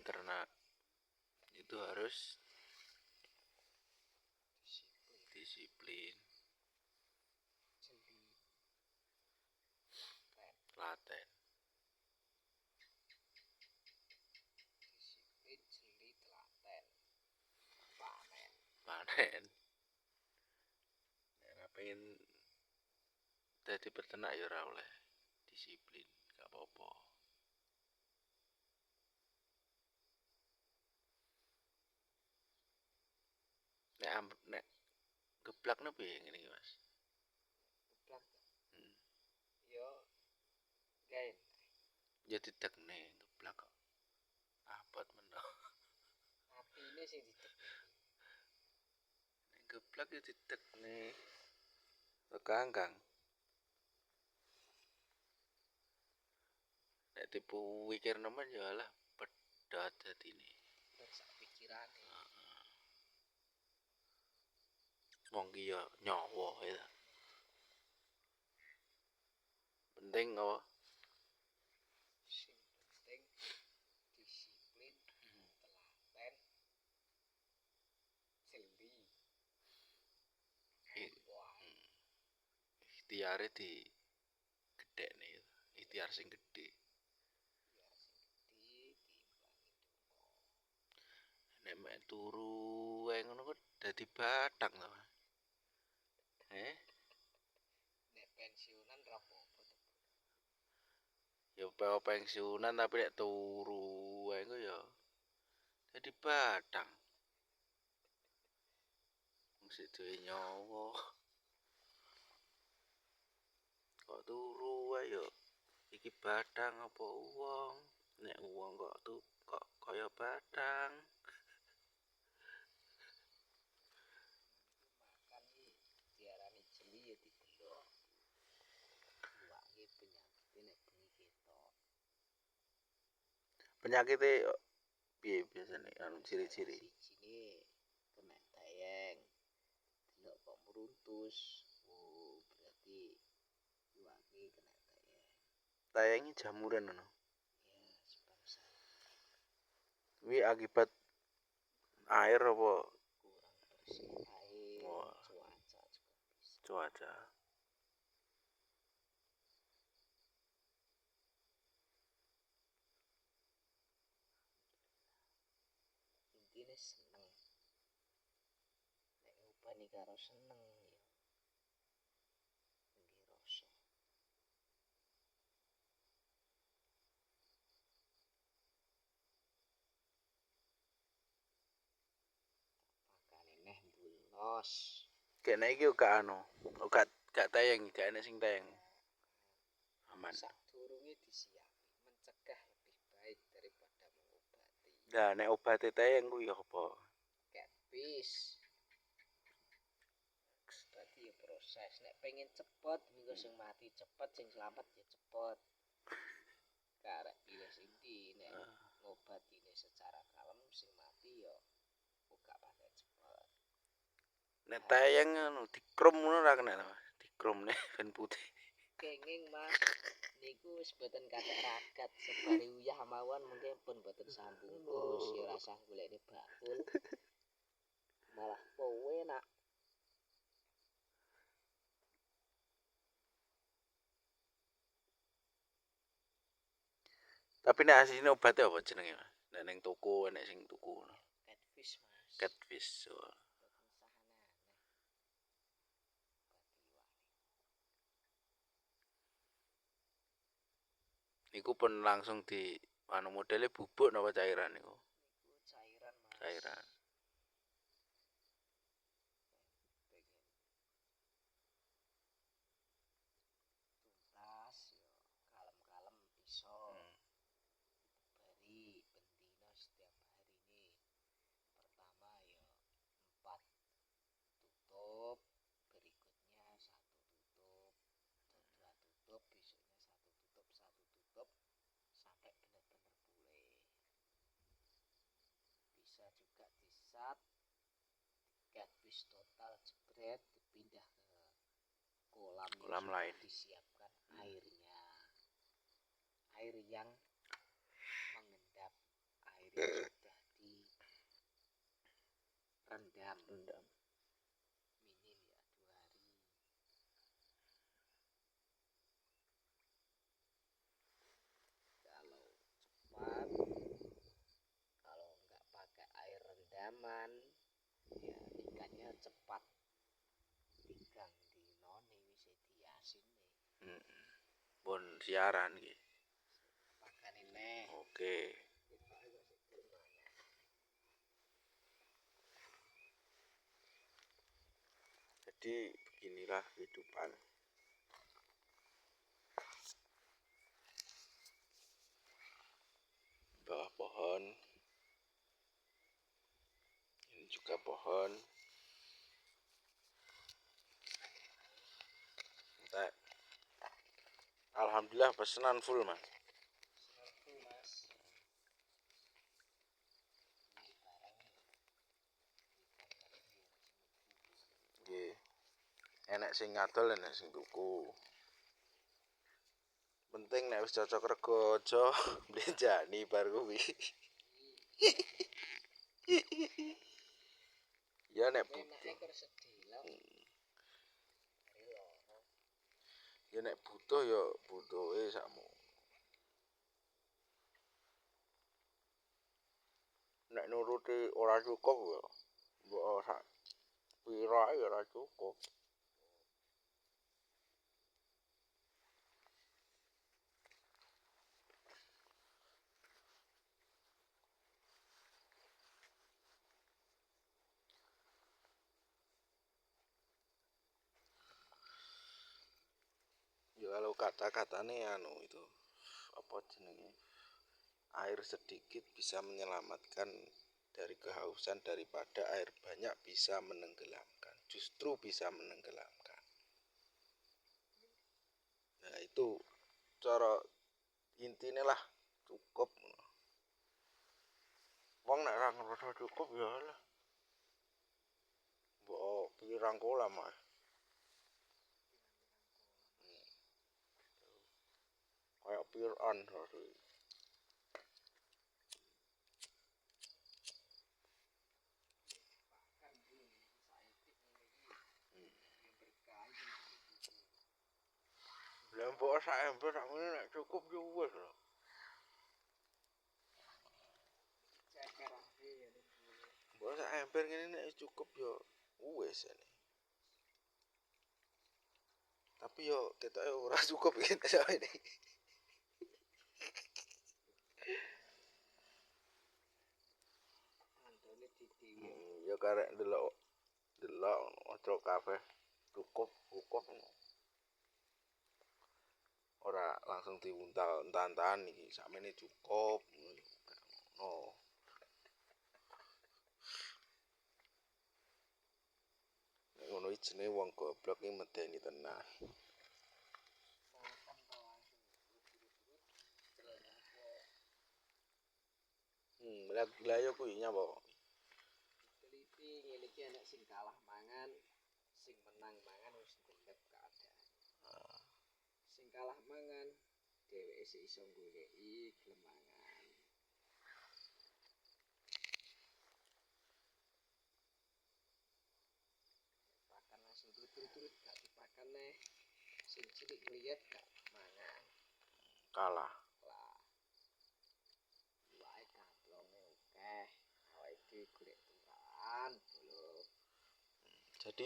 ternak itu harus disiplin, laten, disiplin, jeli, telaten, panen. Nek pengen dadi peternak ya ora oleh disiplin, gak apa-apa. Nek geblakno piye ngene iki, Mas? geblak yo gain Ya didekne geblak kok. Abot meneh. atine sing didekne. Nek geblak ya didekne. Kangkang. Nek dipikir nemen ya lah pedot dadine. Sak pikirane. Wong ki ya nyawa ya. Penting apa? Sing penting disiplin, telaten, jeli. Ikhtiare di gedekne. Ikhtiar sing gedhe. Nek mek turu ae ngono kok dadi bathang to. Nek pensiunan ra apa-apa to. Ya pensiunan tapi nek turu ae engko ya dadi bathang. Mesti duwe nyawa. Kok turu ae ya iki bathang apa wong? Nek wong kok kaya bathang. Makan iki diarani jeli ya didelok. Iwake penyakite nek bengi ketok. Penyakite piye biasane anu ciri-ciri? Sijine kena dayeng. Delok kok meruntus. Oh, berarti iwake kena dayeng. Tayangi jamuran ngono. Ya, sebangsa. Kuwi akibat air apa Kurang bersih air, wah, cuaca juga bisa. cuaca? Intine seneng. Nek ngubani karo seneng ya nggih rasa. Pakane neh mbulos. Kene iki gak anu, gak tayang, gak enek sing tayang. Aman. Sadurunge disiapi, mencegah lebih baik daripada mengobati. Lah nek obate tayang kuwi apa? Ketpis. Berarti ya proses. Nek pengen cepet, minggu sing mati cepet, sing selamat ya cepet. Karek pilih sing ndi nek ngobatine secara kalem sing mati ya gak pakai cepet. Nek tayang anu dikrum ngono ra kena to, dikrum nek ben putih. Kenging Mas, niku wis boten kathek ragat sebari uyah mawon mungkin pun boten sambungkus ya rasah golekne bakul. Malah kowe nak Tapi nek asline obate apa jenenge, Mas? Nek ning toko enek sing tuku ngono. catfish Mas. Catfish. Oh. Boten sahane aneh. Iku pun langsung di anu modele bubuk napa cairan niku? Niku cairan Mas. Cairan. Tuntas ya kalem-kalem iso. Bari bendina setiap hari ini. Pertama ya 4 tutup, berikutnya 1 tutup, 2 tutup, besoknya 1 tutup, sampai benar-benar pulih. Bisa juga disat, catfish total jebret, dipindah ke kolam yang lain. disiapkan airnya. Air yang mengendap, air sudah direndam Rendam. minim ya 2 hari. Kalau nggak pakai air rendaman ya ikannya cepat tigang di noni bisa diasin nih. Bon siaran iki. Pakan ini. Oke. Jadi beginilah kehidupan. Bawah pohon. Ini juga pohon. Alhamdulillah pesanan full, Mas. Nggih. Enek sing ngadol enek sing tuku. Penting nek wis cocok rego aja blenjani bar kuwi. Ya nek ya nek butuh ya butuhe sakmu. Nek nuruti ora cukup ya mbok sak pira ya ora cukup. Ya kalau kata-katane itu apa jenenge? Air sedikit bisa menyelamatkan dari kehausan daripada air banyak bisa menenggelamkan. Justru bisa menenggelamkan. Nah itu cara intine lah cukup. Wong nek ora ngerasa cukup ya lah. Mbok pirang kolam ae. Kayak piran tadi. Lah mbok sak ember sak ngene nek cukup yo wis lho. Mbok sak ember ngene nek cukup yo wis ini. Tapi yo ketoke ora cukup iki sakjane. Ya karek delok ojo kabeh cukup ora langsung diuntal entan-entan iki sakmene cukup ngono. Nek ngono iki jenenge wong goblok iki medeni tenan. Lah yo kuwi nyapa? Teliti ngene iki enek sing kalah mangan, sing menang mangan wis ndelep keadaan. Sing kalah mangan dheweke sik iso goleki gelem mangan. Pakan langsung turut-turut gak dipakan neh. Sing cilik ngliat gak mangan. Kalah. Lah. Wae kamplonge akeh. Awake dhewe golek turan dulu. Jadi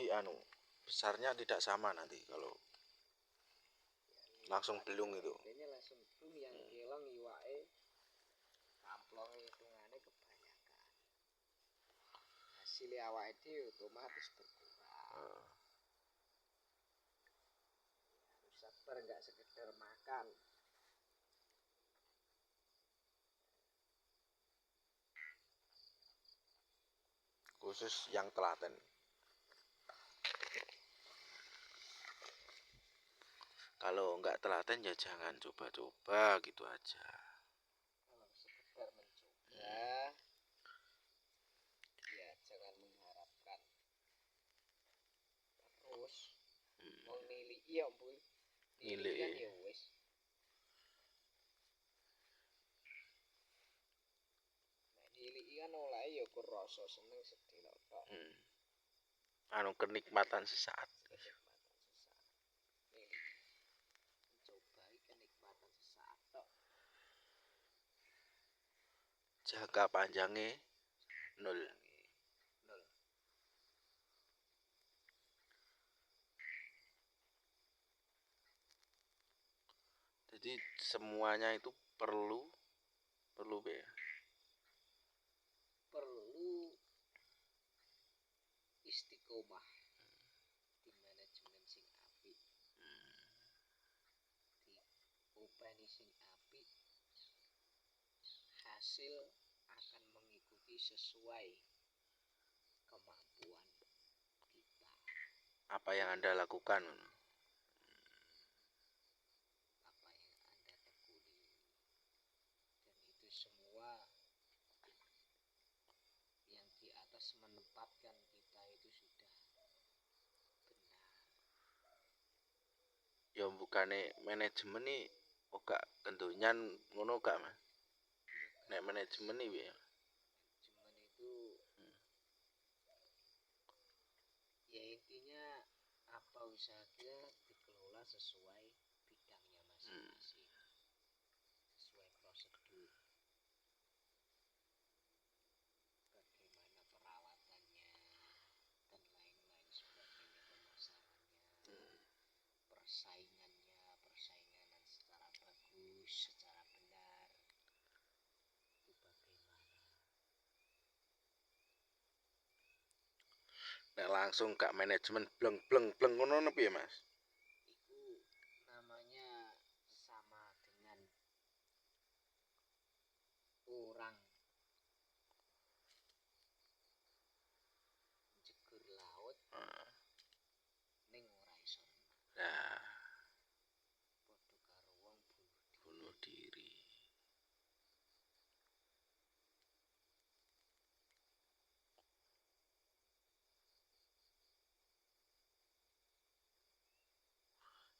besarnya tidak sama nanti kalau langsung belung itu. Ini langsung belung yang kelong iwake kamplonge hitungane kebanyakan. Hasilnya awake dhewe otomatis berkurang. Harus sabar enggak sekedar makan. Khusus yang telaten. Kalau enggak telaten ya jangan coba-coba gitu aja. Kalau sekedar mencoba ya jangan mengharapkan terus mau niliki ya Bu. Niliki kan ya wis. kan oleh ya kur rasa seneng sedina tok. Anu kenikmatan sesaat. Kenikmatan sesaat. Coba kenikmatan sesaat tok. Jangka panjangnya 0. Jadi semuanya itu perlu ya. Perlu istiqomah di manajemen sing apik. Di upeni sing apik, hasil akan mengikuti sesuai kemampuan kita. Apa yang Anda lakukan? Apa yang Anda tekuni. Dan itu semua yang di atas menempatkan kita itu sudah benar. Ya bukane manajemen nih gak kendonyan ngono gak Mas? Nek manajemen iki ya. Manajemen itu ya intinya apa usahanya dikelola sesuai bidangnya masing-masing. Sesuai prosedur. Bagaimana perawatannya dan lain-lain sebagainya, pemasarannya, persainganan secara bagus, secara benar. Itu bagaimana? Nek langsung gak manajemen bleng ngono apa ya Mas? Itu namanya sama dengan orang jegur laut ning ora iso renang. Nah, Padha karo wong bunuh diri.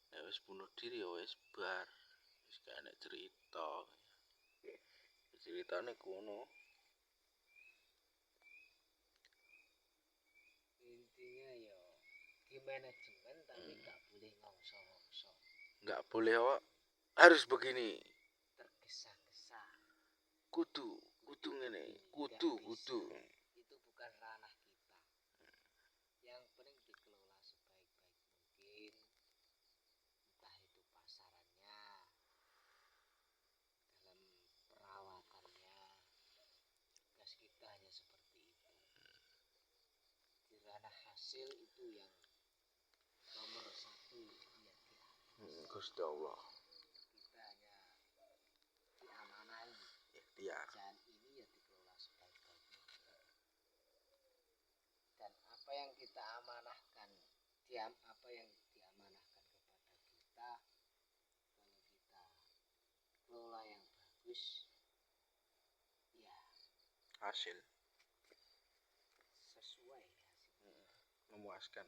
Nek wis bunuh diri ya wis bar. Wis gak enek cerita. Ceritane kuno. intinya ya di manajemen tapi gak boleh ngongso-ngongso. Gak boleh harus begini. Tergesa-gesa. Kudu ngene, kudu. Itu bukan ranah kita. Yang penting dikelola sebaik-baik mungkin. Entah itu pasarannya, dalam perawatannya. Tugas kita hanya seperti itu. Di ranah hasil itu yang nomor 1 ya di atas. Gusti Allah. Kita hanya diamanai. Ikhtiar. Pekerjaan ini ya dikelola sebaik-baik mungkin. Dan apa yang kita amanahkan, apa yang diamanahkan kepada kita, kalau kita kelola yang bagus, ya Hasil sesuai hasilnya. memuaskan.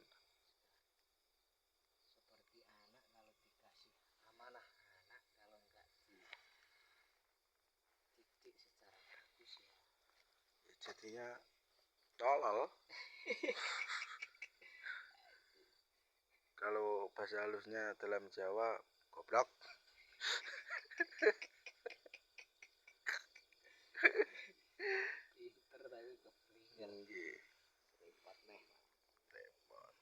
Seperti anak kalau dikasih amanah anak, kalau enggak dididik secara bagus ya Jadinya tolol. Kalau bahasa halusnya dalam Jawa goblok. pinter tapi keblinger. Nggih, Repot neh. repot.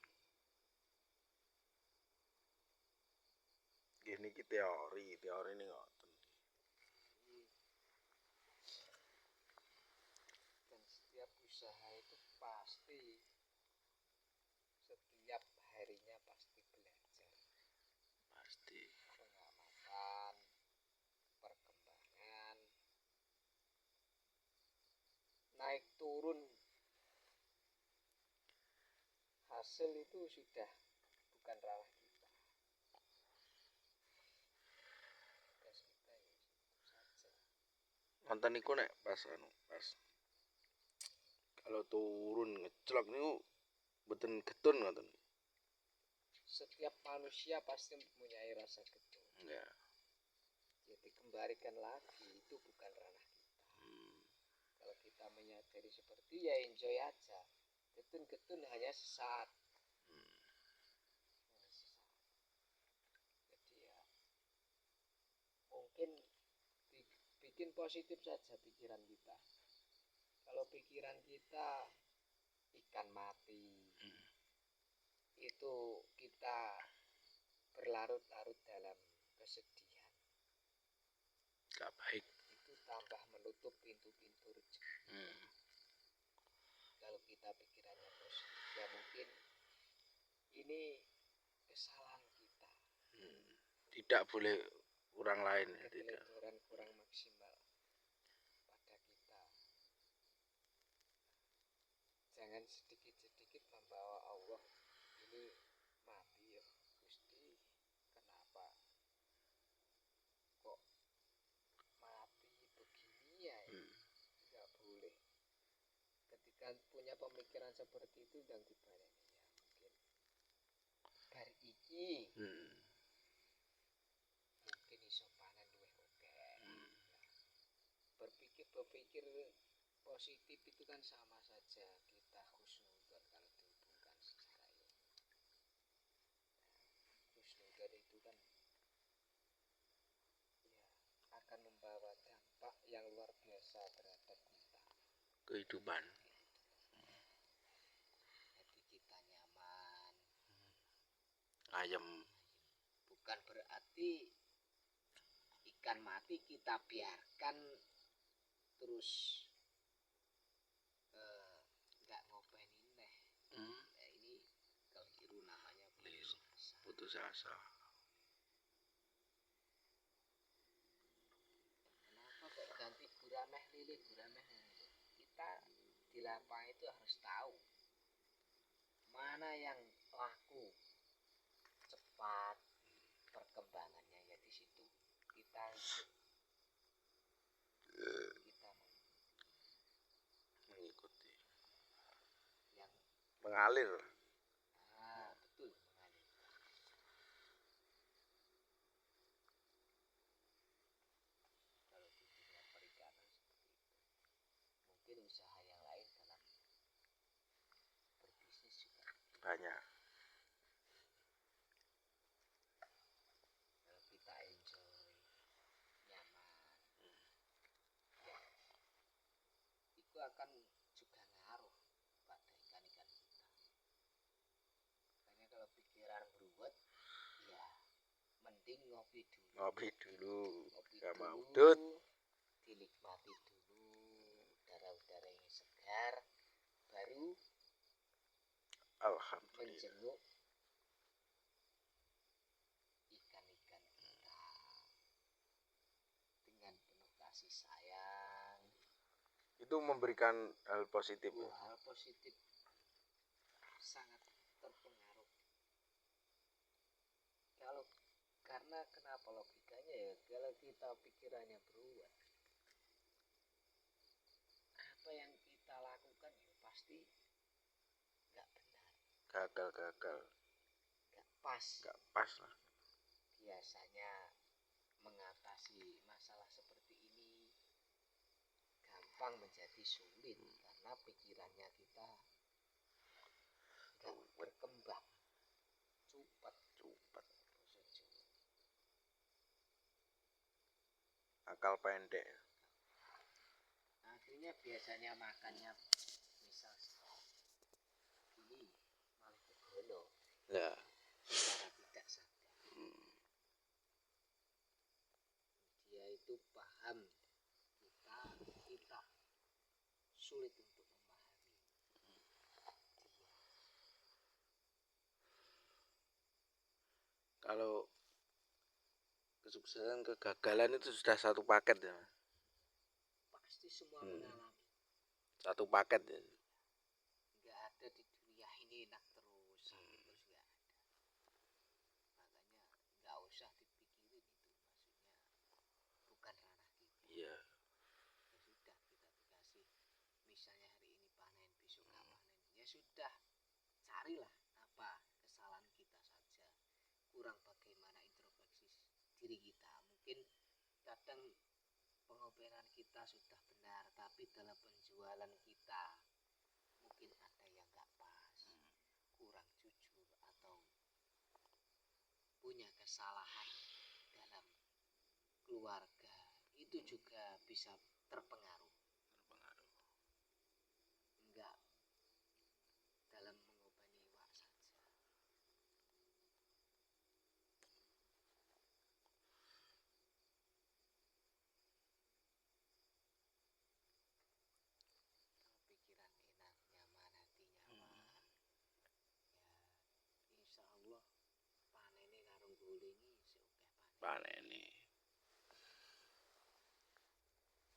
Gini ki teori ini ngoten. Dan setiap usaha itu pasti setiap harinya pasti belajar. Pasti. Pengamatan, perkembangan, naik turun hasil itu sudah bukan ranah kita. Tugas kita ya itu saja. Nonton niku nek pas kalau turun ngeclok niku mboten getun ngoten. Setiap manusia pasti mempunyai rasa getun. Ya. Jadi kembalikan lagi itu bukan ranah kita. kalau kita menyadari seperti ya enjoy aja. Getun-getun hanya sesaat. Jadi ya mungkin bikin positif saja pikiran kita. Kalau pikiran kita ikan mati, itu kita berlarut-larut dalam kesedihan. Gak baik. Itu tambah menutup pintu-pintu rezeki. Kalau kita pikirannya positif, ya mungkin ini kesalahan kita. Tidak boleh orang lain ya, tidak. Keteledoran kurang maksimal pada kita. Jangan sedikit-sedikit membawa Allah ini mati ya Gusti. Kenapa kok mati begini ya? Nggak boleh. Ketika punya pemikiran seperti itu dan dibaleni ya mungkin bar iki mungkin iso panen luwih oke. Berpikir positif itu kan sama saja kita husnudzon kalau dihubungkan secara ilmu. Husnudzon itu kan ya akan membawa dampak yang luar biasa terhadap kita. Kehidupan. Jadi kita nyaman. Ayem. Bukan berarti ikan mati kita biarkan terus nggak ngopenin neh. Nah, ini keliru namanya Putus asa. Kenapa kok ganti gurameh lilin gurameh? Kita di lapangan itu harus tahu mana yang laku cepat perkembangannya, ya di situ kita Mengikuti. yang Mengalir. betul mengalir. Kalau di dunia perikanan seperti itu, mungkin usaha yang lain dalam berbisnis juga Banyak. kalau kita enjoy nyaman ya itu akan juga ngaruh pada ikan-ikan kita. Makanya kalau pikiran beruwet ya mending ngopi dulu. Ngopi dulu. Ngopi Sama dulu, udut. dinikmati dulu udara-udara yang segar, baru Alhamdulillah. menjenguk ikan-ikan kita dengan penuh kasih sayang. Itu memberikan hal positif. Hal positif sangat terpengaruh. Kalau karena kenapa logikanya ya, kalau kita pikirannya beruang, apa yang kita lakukan ya pasti nggak benar, Gagal. nggak pas. Nggak pas lah. Biasanya mengatasi masalah seperti ini gampang menjadi sulit karena pikirannya kita nggak berkembang cepat. Akal pendek. Akhirnya biasanya makannya misal ini malah begono Ya. secara tidak sadar. Dia itu paham kita sulit untuk memahami. Kalau kesuksesan kegagalan itu sudah satu paket ya. Pasti semua mengalami. Satu paket ya. Nggak ada di dunia ini enak terus nggak ada. Makanya nggak usah dipikirin itu, maksudnya bukan ranah kita. Iya. Ya sudah, kita dikasih misalnya hari ini panen, besok nggak panen, ya sudah, carilah apa kesalahan kita saja, kurang bagaimana introspeksi diri kita. Mungkin kadang pengoperan kita sudah benar, tapi dalam penjualan kita mungkin ada yang nggak pas, kurang jujur atau punya kesalahan dalam keluarga, itu juga bisa terpengaruh. Enggak dalam mengobani iwak saja. Pikiran enak, nyaman, hati nyaman. Ya, insya Allah panene karo golengi seokeh Panene.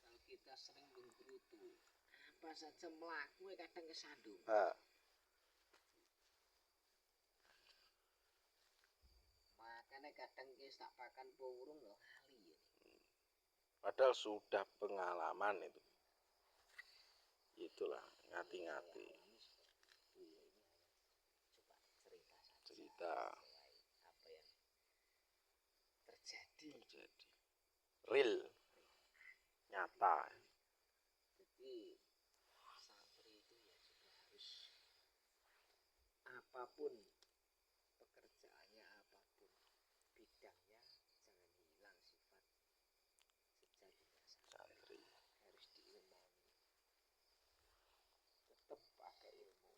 Kalau kita sering menggerutu, apa saja melaku kadang kesandung. Makanya kadang kita tak pakan burung loh kali ya. Padahal sudah pengalaman itu. Itulah ngati-ngati. Ini coba cerita saja. Cerita Apa yang terjadi. Real. Nyata. Jadi santri itu ya juga harus apapun pekerjaannya, apapun bidangnya, jangan hilang sifat sejatinya santri. Harus diilmani, tetap pakai ilmu.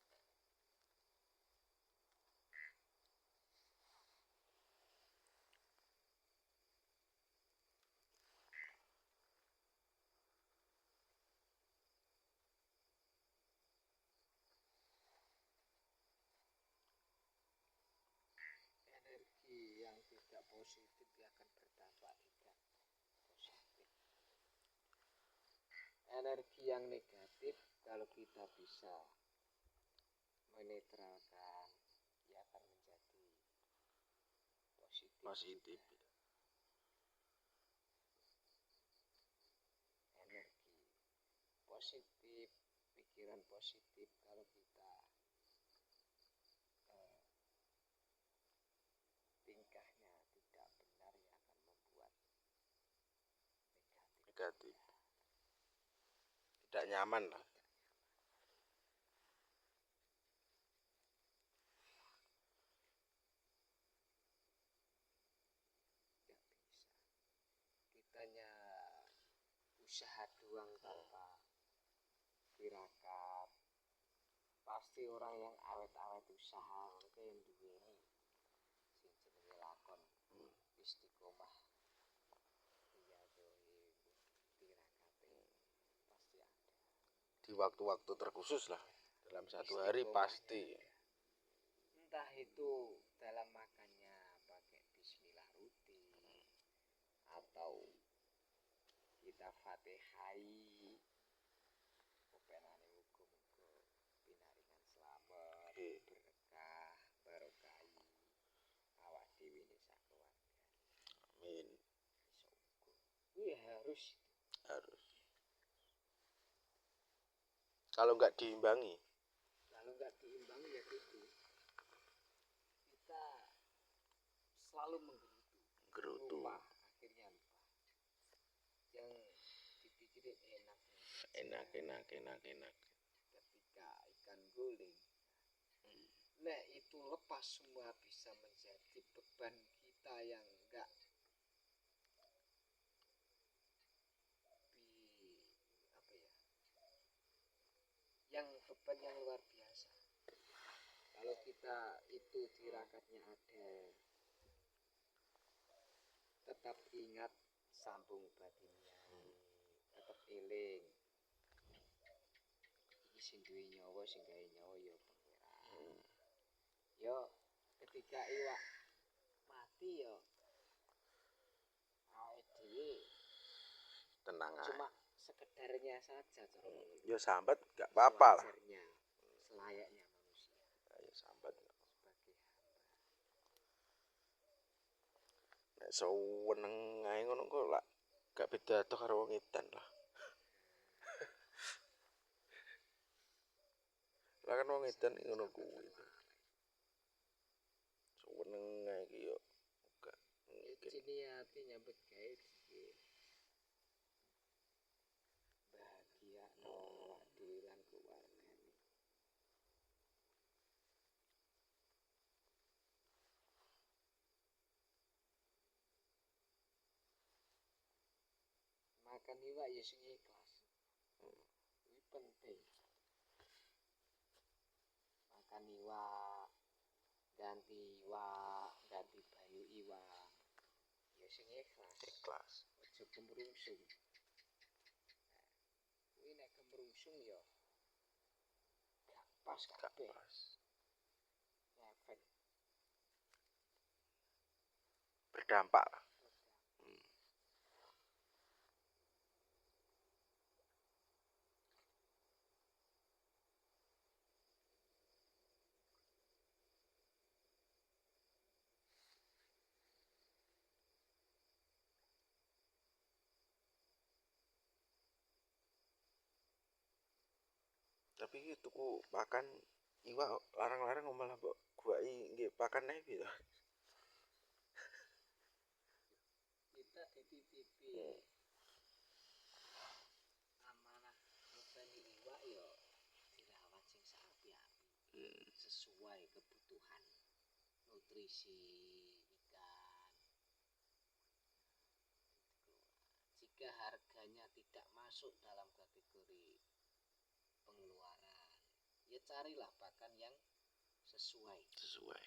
Energi yang tidak positif akan berdampak tidak positif. Energi yang negatif kalau kita bisa menetralkan, ya akan menjadi positif. Energi positif, pikiran positif, kalau kita tingkahnya tidak benar, ya akan membuat negatif. Tidak nyaman lah. Tidak bisa. Kitanya usaha doang tanpa tirakat. Pasti orang yang awet-awet usaha mungkin duweni sing jenenge lakon istiqomah. Iya dohim tirakate pasti ada. Di waktu-waktu terkhusus lah. Dalam satu hari pasti. Entah itu dalam makannya pakai bismillah rutin, atau kita fatihai kepenane muga-muga pinaringan selamat, berkah, barokai awak dhewe ne sak keluarga. Amin. Iya harus. Kalau nggak diimbangi Ya gitu. Kita selalu menggerutu. Akhirnya lupa. Yang dipikirin enak. Ketika ikan guling, nah itu lepas semua bisa menjadi beban kita yang enggak yang beban yang luar biasa. Kalau kita itu tirakatnya ada, tetap ingat sambung batinnya, tetap eling. Iki sing duwe nyawa, sing gawe nyawa ya pangeran. Yo ketika iwak mati yo awake dhewe tenang aja. cuma sekedarnya saja Ya sambat nggak apa-apa lah. Selayaknya manusia. Ya sambat. Sebagai hamba. Nek seneng ae ngono kok lah. Gak beda to karo wong edan lah. Lah kan wong edan ngono kuwi. Seneng ae iki yo. Gak Sini hati nyambut gawe bahagia no makan iwak ya sing ikhlas. Ini penting. Makan iwak, ganti banyu iwak. Ya sing ikhlas. Ikhlas. Aja kemrungsung. Kuwi nek kemrungsung ya gak pas kabeh. Efek Berdampak. Tapi tuku pakan iwak larang-larang malah mbok guwaki nggih pakan ae piye to? kita dititipi amanah ngopeni iwak ya dirawat sing sapi-api sesuai kebutuhan nutrisi ikan. Jika harganya tidak masuk dalam kategori pengeluaran, ya carilah pakan yang sesuai.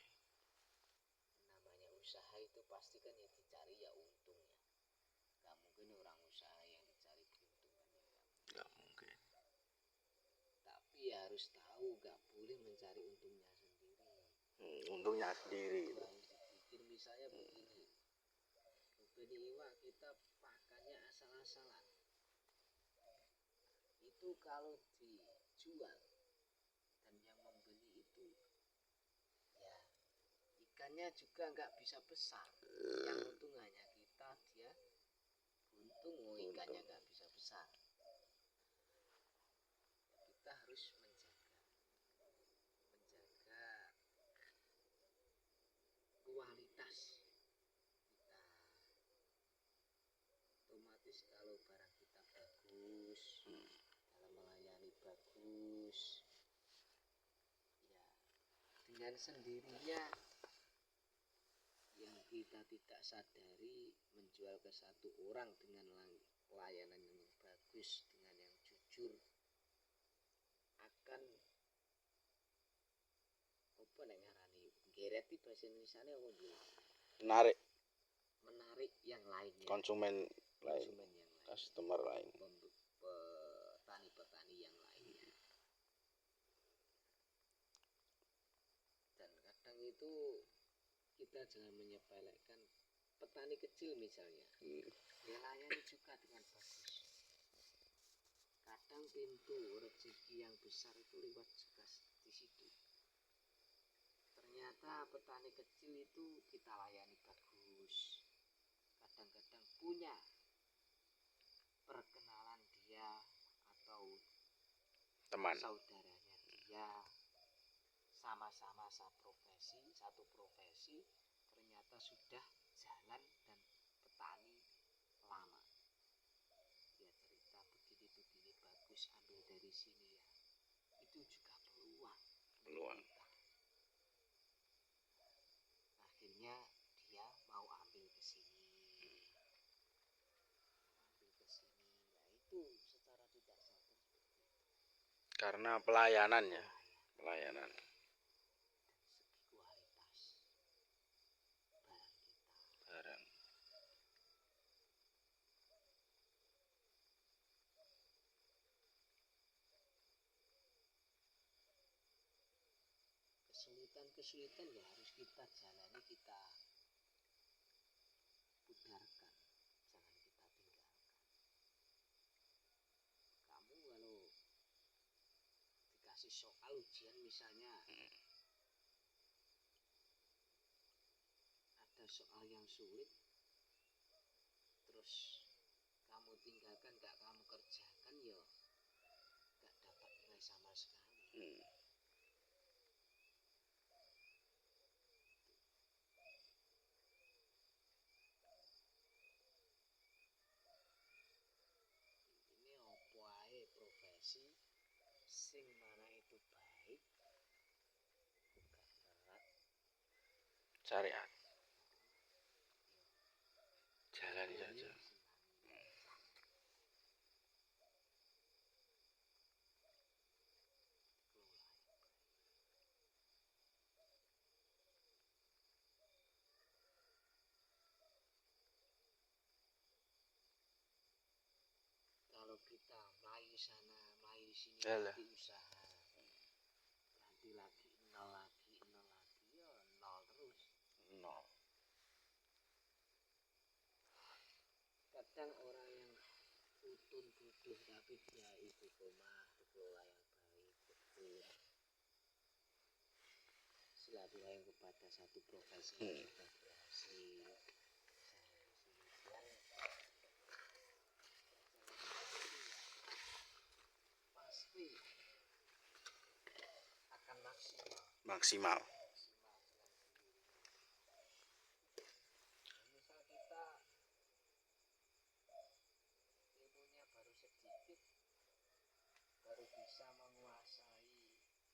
Namanya usaha itu pasti kan yang dicari ya untungnya. Gak mungkin orang usaha yang dicari keuntungannya. Gak mungkin. Tapi harus tahu gak boleh mencari untungnya sendiri. Untungnya sendiri. Harus dipikir misalnya begini. Ngopeni iwak kita pakannya asal-asalan. Itu kalau dijual dan yang membeli itu ya ikannya juga nggak bisa besar. Yang untung hanya kita, dia untung ikannya nggak bisa besar. Kita harus menjaga kualitas kita. Otomatis kalau barang kita bagus, dalam melayani bagus, ya dengan sendirinya yang kita tidak sadari menjual ke satu orang dengan layanan yang bagus, dengan yang jujur, akan apa nek ngarani ngereti bahasa Indonesiane apa nggih? Menarik yang lainnya. Konsumen lain. yang lain. Customer lain. Petani-petani yang lainnya. Dan kadang itu kita jangan menyepelekan petani kecil misalnya. Dia layani juga dengan bagus. Kadang pintu rezeki yang besar itu lewat juga di situ. Ternyata petani kecil itu kita layani bagus. Kadang-kadang punya perkenalan dia atau Teman. saudaranya dia sama-sama satu profesi ternyata sudah jalan dan petani lama. Dia cerita begini bagus, ambil dari sini ya. Itu juga peluang. Akhirnya dia mau ambil ke sini. Nah itu secara tidak sadar seperti itu. Karena pelayanan ya. Pelayanan. Segi kualitas barang. Kesulitan ya harus kita jalani, kita putarkan, jangan kita tinggalkan. Kamu kalau dikasih soal ujian misalnya, ada soal yang sulit, terus kamu tinggalkan, gak kamu kerjakan, ya gak dapat nilai sama sekali. Ini opo ae profesi sing mana itu baik, gak berat, Syariat. Jalani saja. sana melayu sini Alah. nanti usaha nanti lagi nol lagi ya nol terus. Nol. Kadang orang yang utun bodoh tapi dia istiqomah berkelola yang baik betul silaturahim kepada satu profesi yang sudah berhasil pasti akan maksimal Maksimal. misal kita ilmunya baru sedikit baru bisa menguasai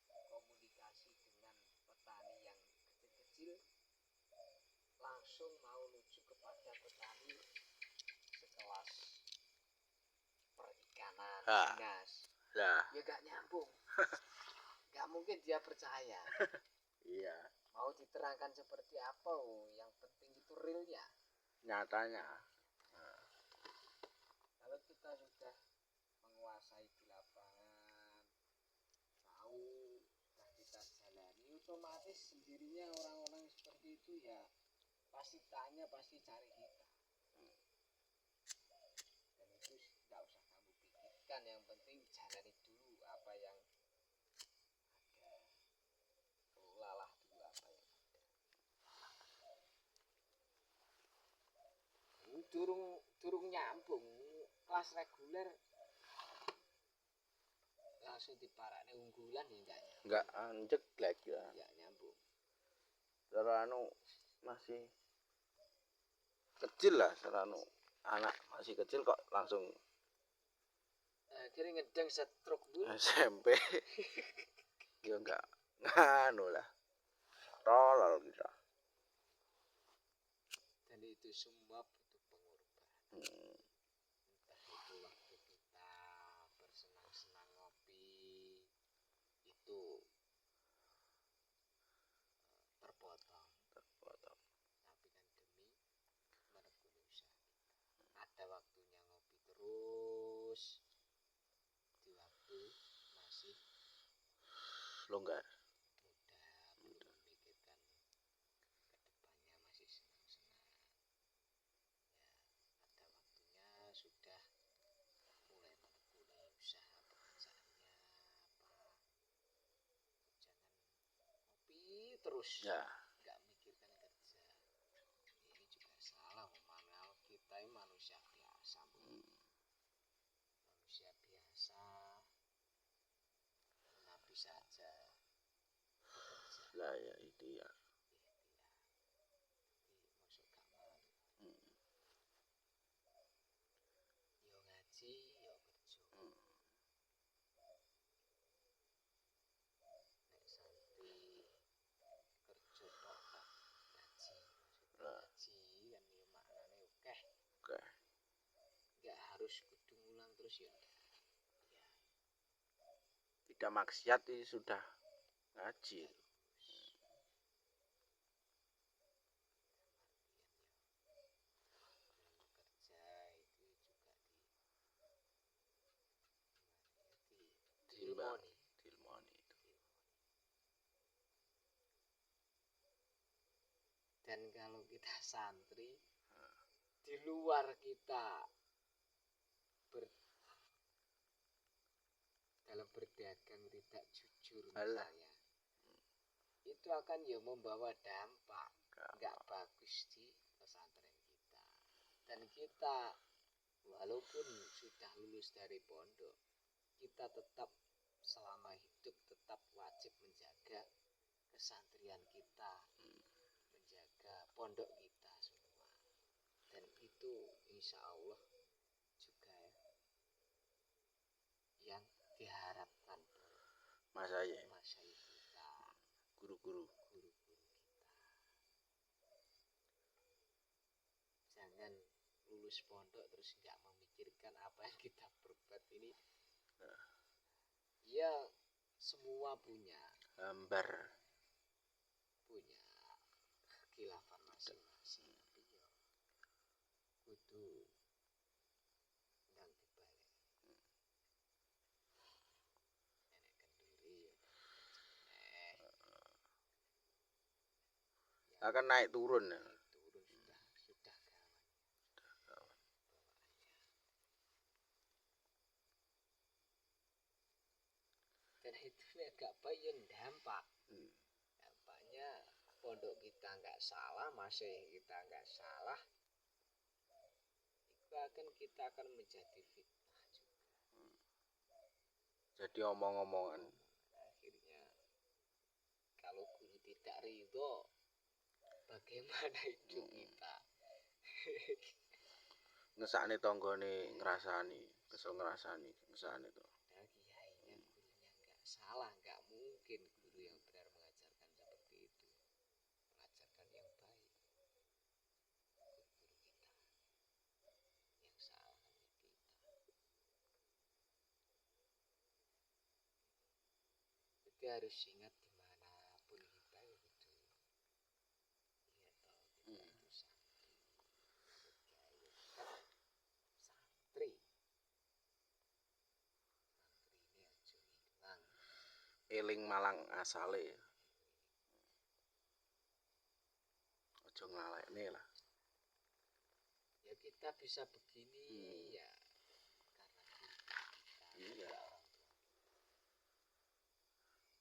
komunikasi dengan petani yang kecil-kecil langsung mau menuju kepada petani sekelas perikanan dinas Lah. ya gak nyambung gak mungkin dia percaya Iya. mau diterangkan seperti apa yang penting itu realnya Nyatanya. kalau kita sudah menguasai di lapangan tahu sudah kita jalani otomatis sendirinya orang-orang seperti itu ya pasti tanya pasti cari kita dan itu tidak usah kamu pikirkan yang penting jalani dulu apa yang ada kelolalah dulu apa yang ada durung nyambung kelas reguler langsung diparakne unggulan ya Enggak anjek lagi ya. enggak nyambung Seranu masih kecil lah, seranu anak masih kecil kok langsung akhirnya ngedeng setruk bu SMP. Ya enggak nganu lah. Tolol kita. dan itu semua butuh pengorbanan entah itu waktu kita bersenang-senang ngopi itu terpotong Terpotong. tapi kan demi menekuni usaha kita ada waktunya ngopi terus di waktu masih Longgar. muda belum memikirkan kedepannya masih senang-senang ya ada waktunya sudah mulai menekuni usaha pekerjaannya apa jangan ngopi terus Ya. nggak mikirkan kerja ini juga salah mana kita ini manusia biasa manusia biasa nabi saja bekerja Lah ya itu ya. masuk gak malu yo ngaji yo kerja nek santri kerja tok gak ngaji maksudnya ngaji kan yo maknane akeh Oke. nggak harus kudu ngulang terus ya Tidak maksiat ini sudah ngaji. kerja itu juga di Timbang. ilmoni Tilmoni itu. dan kalau kita santri di luar kita dalam berdagang tidak jujur Alah. misalnya itu akan ya membawa dampak nggak bagus di pesantren kita dan kita walaupun sudah lulus dari pondok kita tetap selama hidup tetap wajib menjaga kesantrian kita menjaga pondok kita semua dan itu insya Allah juga yang diharapkan Masaya. masyayikh kita Guru-guru. guru-guru kita jangan lulus pondok terus nggak memikirkan apa yang kita berbuat ini ya semua punya Hambar. khilafan masing-masing tapi ya kudu ndang dibalik Akan naik turun ya. turun sudah kawan. Dan itu agak baik dampak. Dampaknya pondok kita nggak salah, masih kita nggak salah, kita akan menjadi fitnah juga. Jadi omong-omongan. Akhirnya kalau guru tidak ridho, bagaimana hidup kita? Ngesakne tanggane ngrasani, kesel ngrasani, ngesakne to. Nah, kiainya gurunya nggak salah, nggak mungkin guru yang benar mengajarkan seperti itu, mengajarkan yang baik. Guru kita yang salah hanya kita. Jadi harus ingat dimanapun kita itu, ya toh kita itu santri, santri ini aja hilang. Eling malang asale. Aja nglalekne lah. Ya kita bisa begini ya karena kita Iya.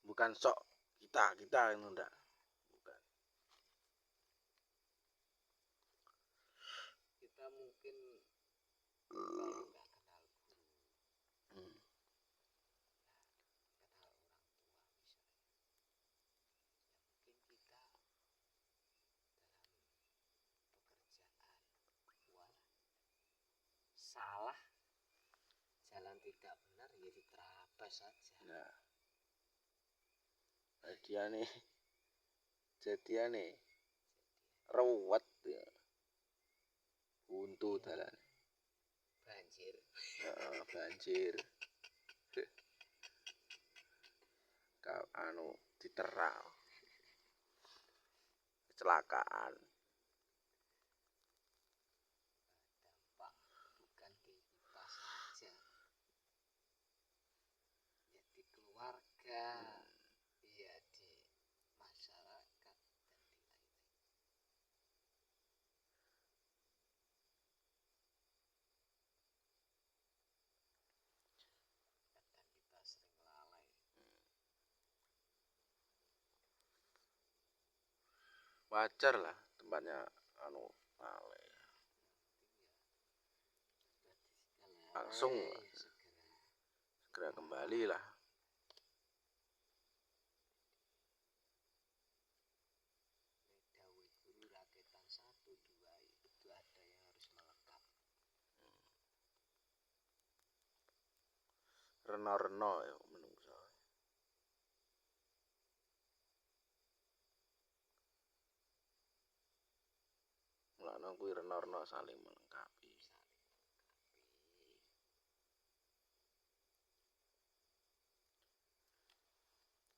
Bukan sok kita itu ndak. Bukan. Kita mungkin kalau nggak kenal guru, kenal orang tua misalnya, ya mungkin kita dalam pekerjaan wah salah, jalan tidak benar ya diterabas saja. Nah. Jadiane ruwet ya. Buntu dalan. Banjir. Banjir. Diteral. Kecelakaan. Dampak bukan di kita saja, ya di keluarga, ya di masyarakat dan di lain-lain. Kadang kita sering lalai. Wajar lah tempatnya lalai. Langsung segera kembali lah. Dawe guru raketan 1, 2 itu ada yang harus melekat. Rena-rena ya menungso. Mulane kuwi rena-rena saling melengkapi.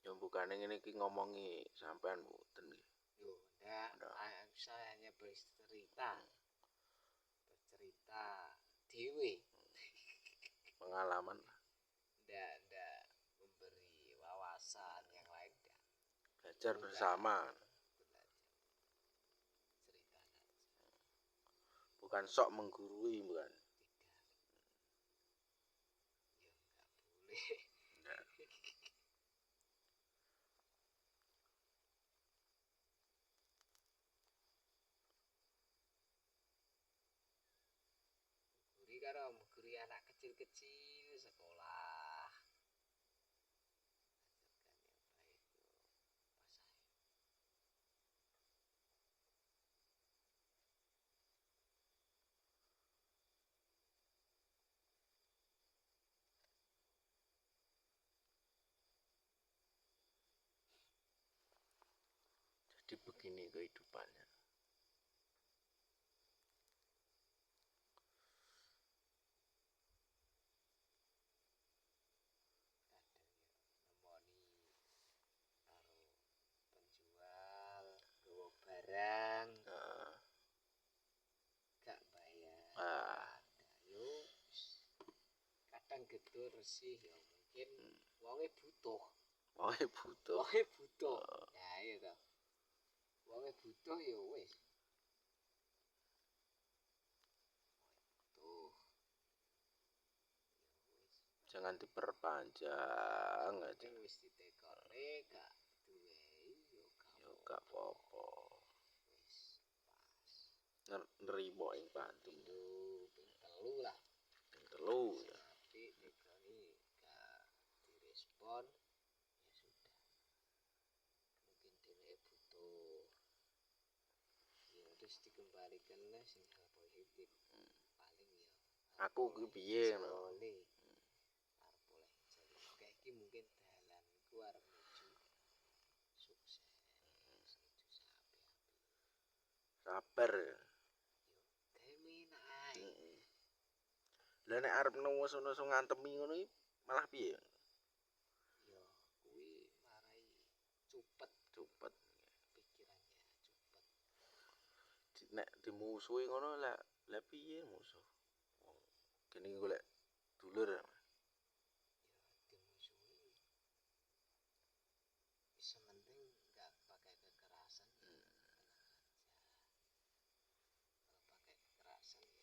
Ya bukane ngene iki ngomongi sampean mboten nggih. Loh, saya hanya bercerita dewe. Pengalaman lah. Ndak memberi wawasan yang lain ndak. Belajar bersama. Belajar. Cerita saja. Bukan sok menggurui, bukan. Tidak. Ya nggak boleh. Nah. Guri karo guri anak kecil-kecil sekolah. Ajarkan yang baik tuh, Pak Said. Jadi begini kehidupannya. Kadang ya nemoni karo penjual bawa barang gak bayar. Yo kadang gedor sih ya mungkin wonge butuh. Oh, butuh. Wonge butuh. Nah, iya toh. wonge butuh ya wis. Tuh. Jangan diperpanjang aja. Sing wis ditekone gak duwehi Yo gak apa-apa. wis pas. Nerimo ing bantu. Ping telu lah. Ping telu ya. Apik tekoni gak direspon ya sudah. Mungkin dheweke butuh. Ya terus dikembalikan lah sing hal positif. Paling ya. Aku ki piye ngono. Boleh. Arep oleh jadi kayak iki mungkin dalanku arep menuju sukses. Menuju sampai Sabar. yo gawe menak ae. Lah nek arep nuwus-nuwus ngantemi ngono iki malah piye? Yo kuwi marai cupet Cepet. pikirannya cupet. Nek dimusuhi ngono lah piye musuh? Wong kene golek dulur. Ya dimusuhi sementing nggak pakai kekerasan ya tenang aja. Kalau pakai kekerasan ya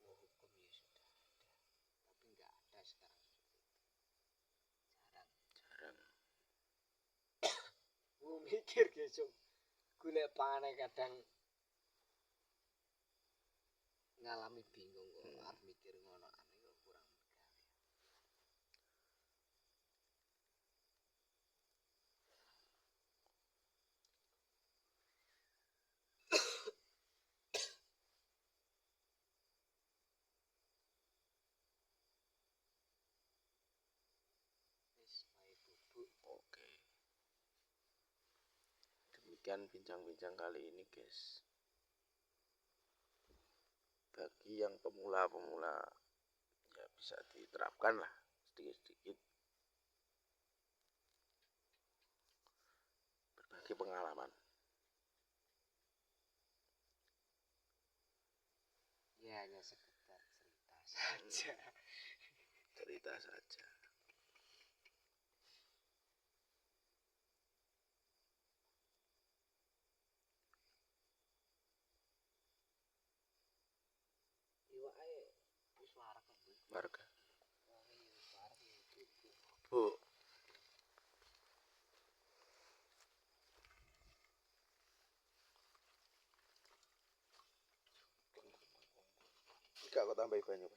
mau hukum ya sudah ada tapi nggak ada sekarang seperti itu jarang mikir besok golek panganan kadang ngalami bingung kok arep mikir ngono ane kok kurang gawe. Wis wae bubuk. Oke. Demikian bincang-bincang kali ini, guys. Bagi yang pemula-pemula ya bisa diterapkan lah sedikit-sedikit berbagi pengalaman. Ya hanya sekedar cerita saja. Cerita saja. Iwake wis warak kok. Warga. Wonge ya wis warak ya bubuk. Bu. Iki kok tambahi banyu.